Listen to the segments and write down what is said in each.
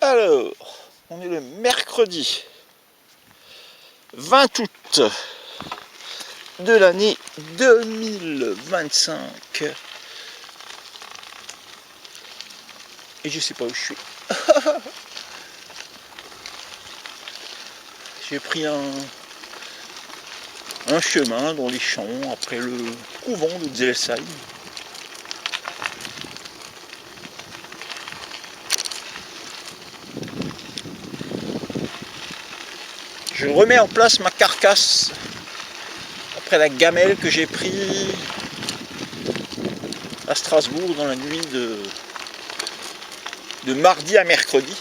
Alors, on est le mercredi 20 août de l'année 2025 et je sais pas où je suis. J'ai pris un chemin dans les champs après le couvent de Zelsheim. Je remets en place ma carcasse après la gamelle que j'ai pris à Strasbourg dans la nuit de mardi à mercredi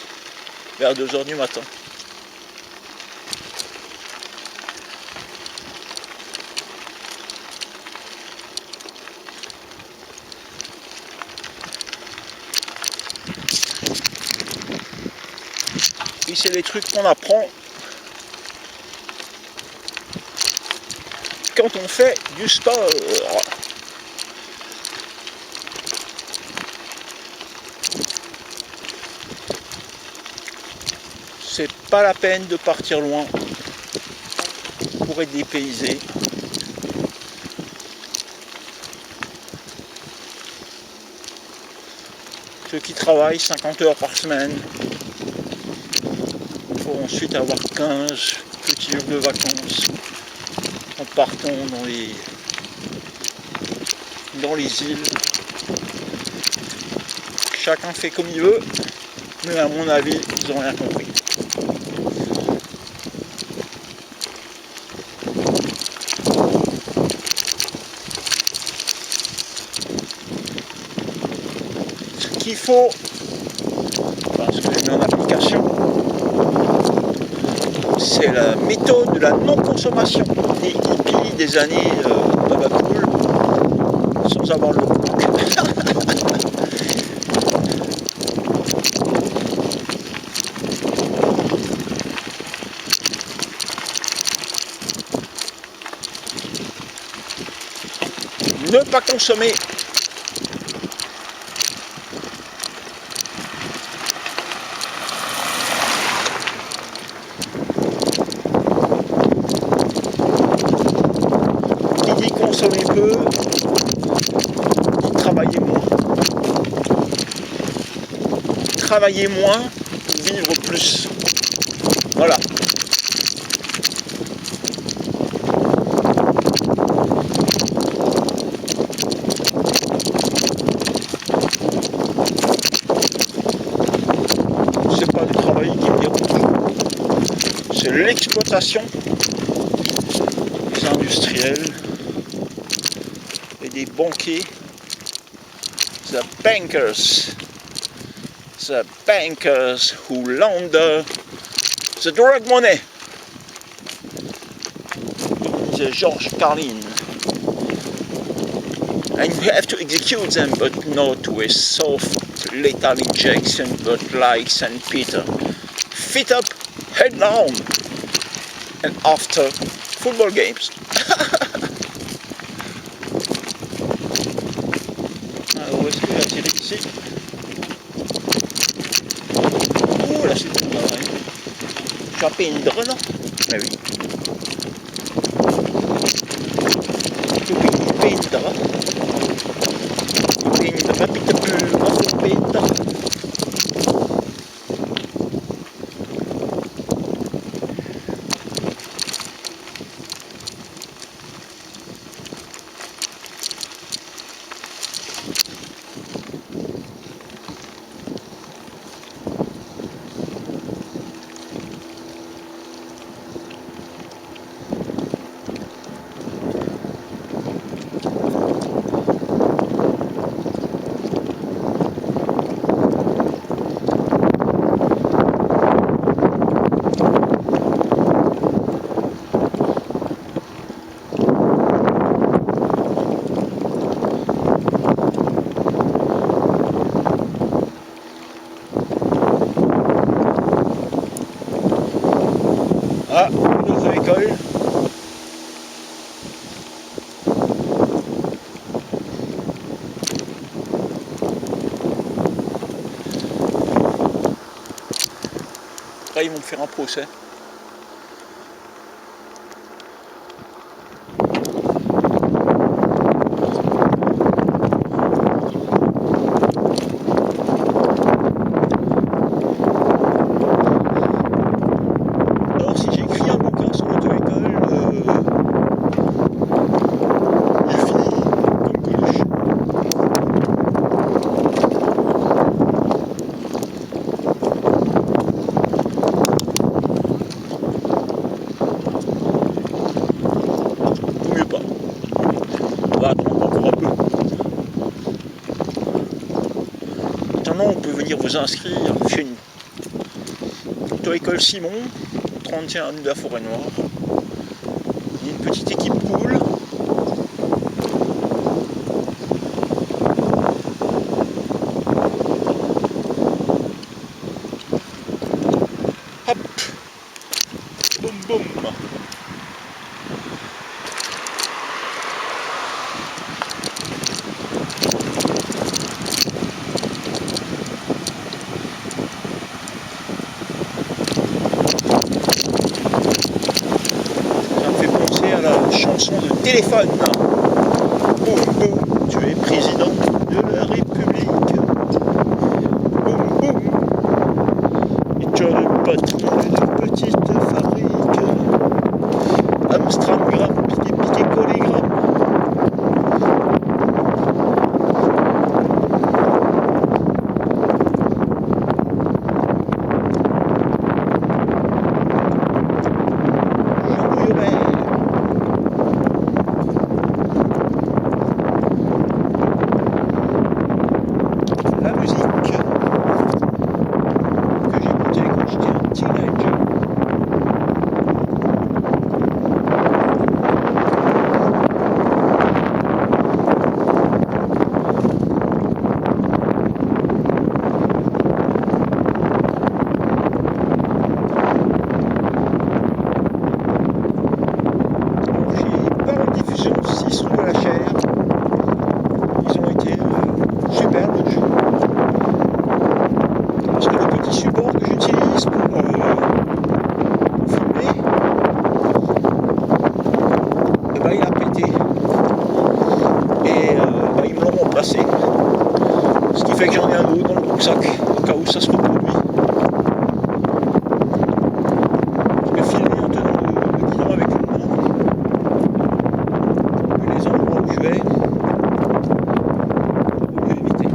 vers 2 h du matin. Et c'est les trucs qu'on apprend quand on fait du sport. C'est pas la peine de partir loin pour être dépaysé. Ceux qui travaillent 50 heures par semaine pour ensuite avoir 15 petits jours de vacances en partant dans les îles. Chacun fait comme il veut, mais à mon avis, ils n'ont rien compris. Ce qu'il faut, parce que je mets en application, c'est la méthode de la non-consommation des hippies des années baba cool, sans avoir le look. Ne pas consommer. Qui dit consommer peu, dit travailler moins. Travailler moins pour vivre plus. Voilà. C'est pas le travail qui me dérange. C'est l'exploitation des industriels et des banquiers. The bankers who launder the drug money. Disait George Carlin. And you have to execute them, but not with soft lethal injection, but like St. Peter. Feet up, head down, and after football games. Alors, où est-ce que j'ai attiré ici? Oh, là c'est tout pareil. Je suis à peindre, non? Mais oui. Je vais peindre. Peindre, pita pura, peindre. Ah, une autre école. Après ils vont me faire un procès. Alors si j'écris un bouquin sur l'auto-école, il finit comme Coluche. Ou mieux pas. On va attendre encore un peu. Maintenant, on peut venir vous inscrire chez nous. Auto-école Simon, 31 avenue de la Forêt-Noire. Il y a une petite équipe cool. Hop, boum boum. Ça me fait penser à la chanson de Téléphone. Boum boum, tu es président de la République. Boum boum, et tu as le patron d'une petite fabrique. Amstramgram, piqué piqué collégramme. La musique que j'écoutais quand j'étais un teenager. J'ai pas en diffusion 6 rue de la Chaire. Ils ont été super l'autre jour. Parce que le petit support que j'utilise pour filmer, et ben, il a pété. Et ben, ils me l'ont remplacé. Ce qui fait que j'en ai un autre dans le rucksac, au cas où ça se reproduit. Je vais filmer en tenant le guidon avec une main. Et les endroits où je vais, pour mieux éviter.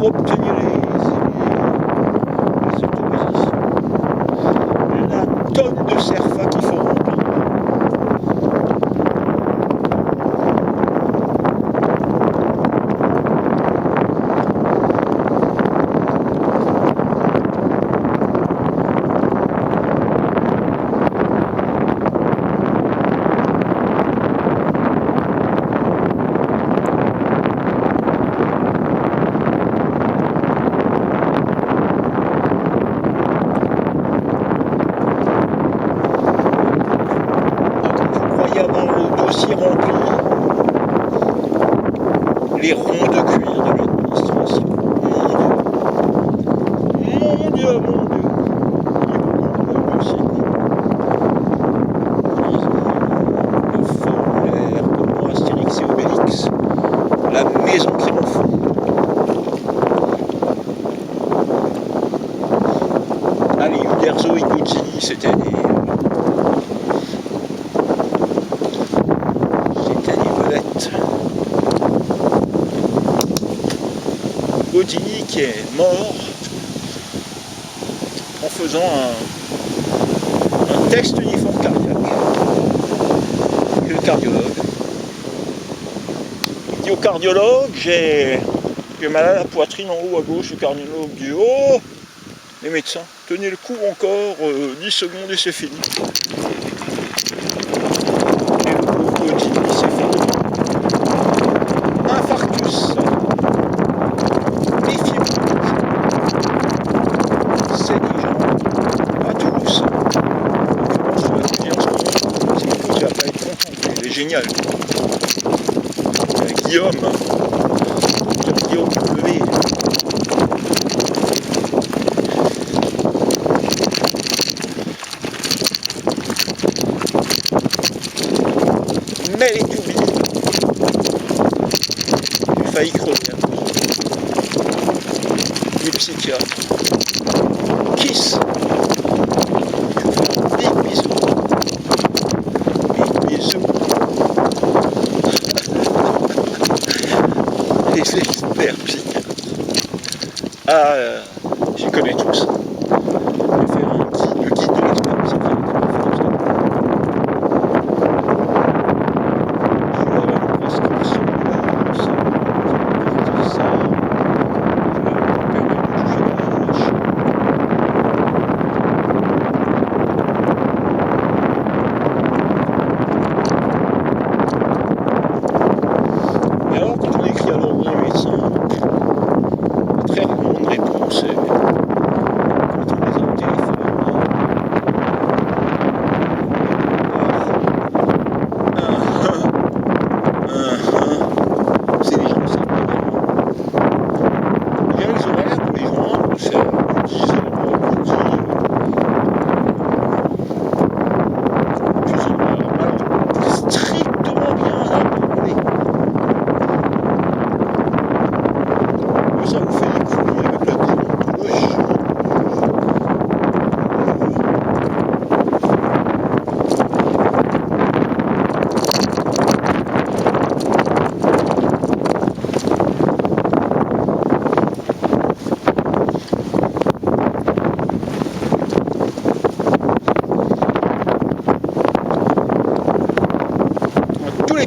pour obtenir les autorisations. La tonne de CERFA qu'il faut remplir. Rempli les ronds de cuir de l'administration. Mon Dieu, mon Dieu. Le formulaire comme Astérix et Obélix, la maison triomphante. Allez, Uderzo et Gucci, c'était des Gaudini qui est mort en faisant un test uniforme cardiaque. Et le cardiologue, il dit au cardiologue, j'ai mal à la poitrine en haut à gauche. Le cardiologue dit, oh, les médecins, tenez le coup encore 10 secondes et c'est fini. Et le pauvre Gaudini s'est fait infarctus. C'est des gens à tous. Je pense que c'est une chose, tu vas pas être content. Il est génial. Guillaume W. Mais les toubis, j'ai failli crever. Les psychiatres. Kiss. Big bisous. Big bisous. Les experts psychiatres. Ah, j'y connais tous. Je vais faire le guide de l'expert psychiatre.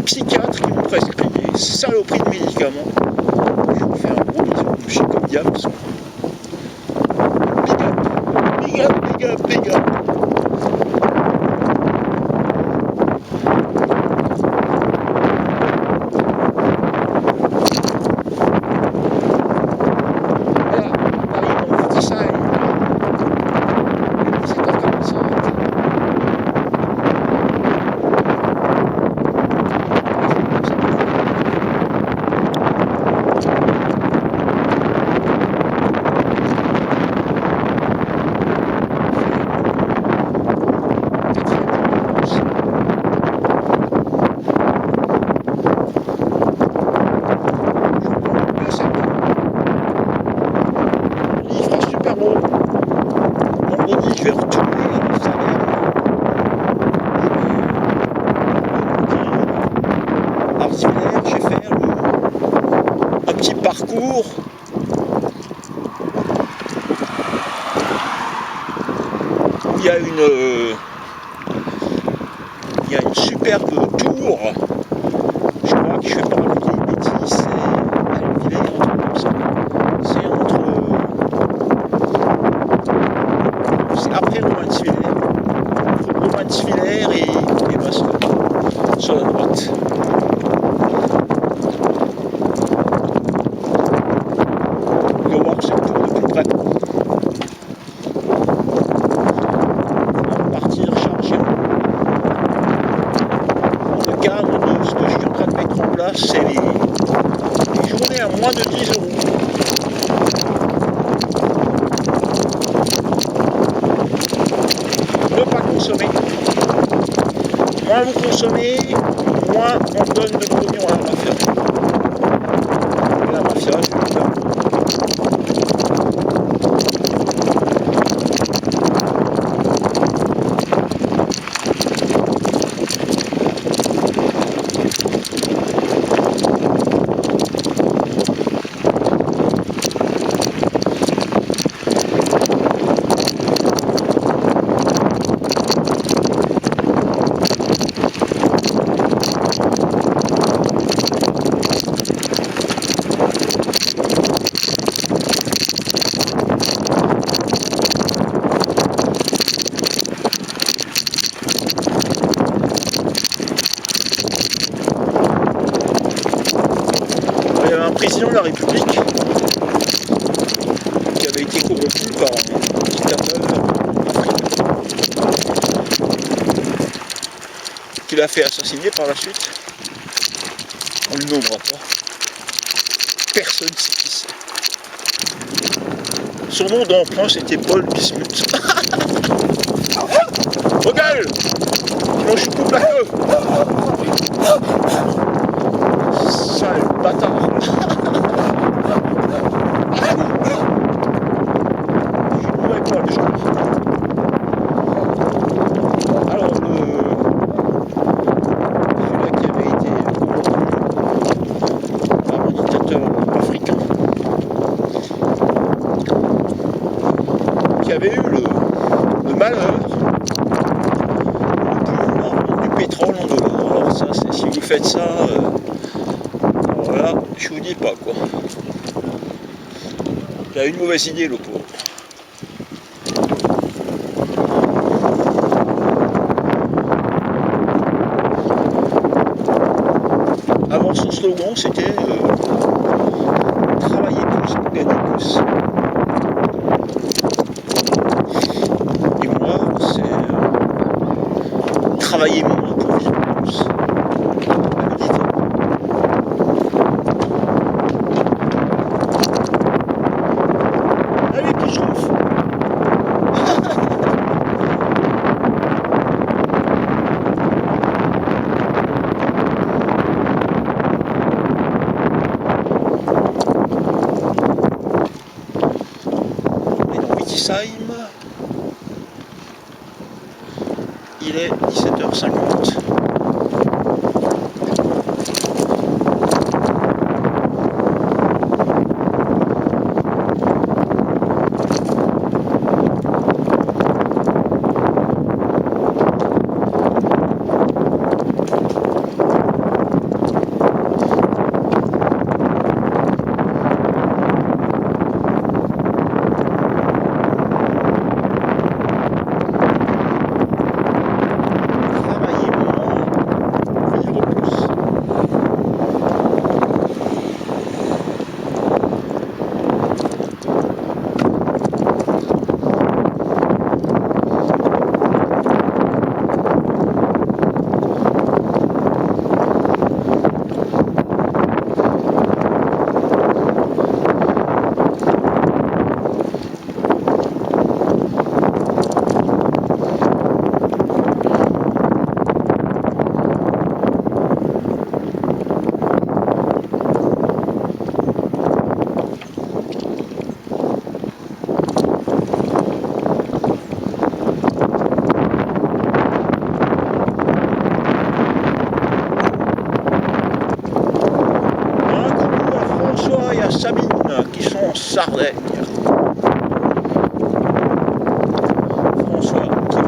Psychiatres qui m'ont prescrit des saloperies de médicaments. Je vous fais un gros bisou, je suis comme diable. Big up, big up, big up. vais retourner au salaire. Artisannaire, je vais faire un petit parcours y a une superbe tour. Je crois que je ne fais pas une bêtise, c'est à Villers, un truc comme ça. C'est après Romanesviller. Romanesviller et Maston, sur la droite. On va voir cette tour de plus près. On va partir charger. Le cadre de ce que je suis en train de mettre en place, c'est les journées à moins de 10 euros. Ne pas consommer. Moins vous consommez, moins on donne de pognon à la mafia. Et la mafia, je vais dire. Il y avait un président de la République qui avait été corrompu par un dictateur africain qui l'a fait assassiner par la suite. On ne le nommera pas. Personne ne sait qui c'est. Son nom d'emprunt c'était Paul Bismuth. Regarde, sinon je coupe la queue. Sale bâtard. Je mourrais pas le jour. Alors celui-là qui avait été corrompu par un dictateur africain, qui avait eu le malheur de pouvoir vendre du pétrole en dollars. Alors ça, c'est, si vous faites ça, voilà, je vous dis pas quoi. Il a une mauvaise idée le pauvre. Avant son slogan c'était travailler plus, gagner plus. Et moi c'est travailler moins pour vivre plus. Allez, qui je trouve. Il est 17h50. Sabine qui sont en Sardaigne. François qui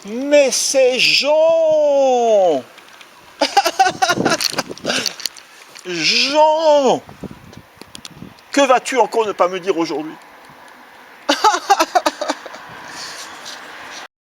Mais c'est Jean! Jean! Que vas-tu encore ne pas me dire aujourd'hui?